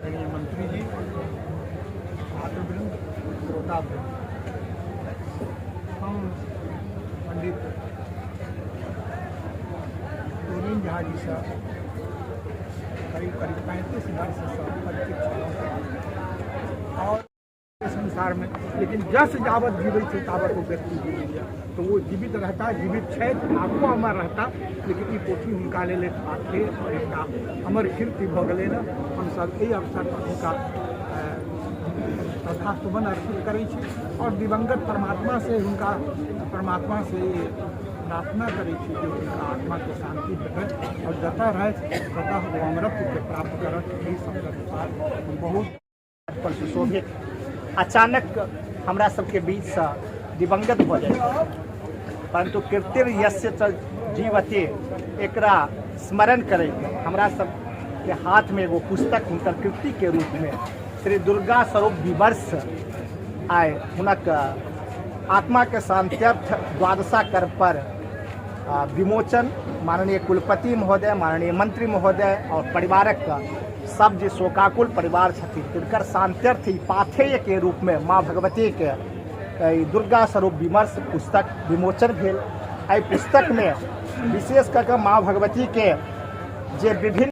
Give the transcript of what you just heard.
माननीय मंत्री जी, छात्रवृंद, श्रोतावृंद, हम पंडित गोविंद झा जी से करीब 35 वर्ष से परिचित छलहुँ और संसार में, लेकिन जस जावत जीवित थे तावत वो व्यक्ति जीवित, तो वो जीवित रहता, जीवित है, आगू अमर रहता, लेकिन ई पोथी हुनका लेल थे और एक अमर कीर्ति भऽ गेलै न। हम सब एहि अवसर पर हुनका श्रद्धासुमन अर्पित करै छी और दिवंगत परमात्मा से हुनका परमात्मा से प्रार्थना करै छी जे हुनका आत्मा के शांति भेटत और जतऽ रहथि ततऽ वो अमरत्व के प्राप्त करत। एहि सब अनुसार बहुत पर सुशोभित अचानक हमरा सबके बीच से दिवंगत भऽ जाए, परंतु कीर्तिर यस्य च जीवते एकरा स्मरण करे हमरा सब के हाथ में एगो पुस्तक हुनकर कृति के रूप में श्री दुर्गा स्वरूप विवर्ष आय हुनक आत्मा के शांत्यर्थ द्वादशा कर पर विमोचन माननीय कुलपति महोदय, माननीय मंत्री महोदय और परिवारक सब जे शोकाकुल परिवार छथिन तिनकर शांत्यर्थ पाथेय के रूप में माँ भगवती के दुर्गा स्वरूप विमर्श पुस्तक विमोचन भेल। एहि पुस्तक में विशेष करके माँ भगवती के जे विभिन्न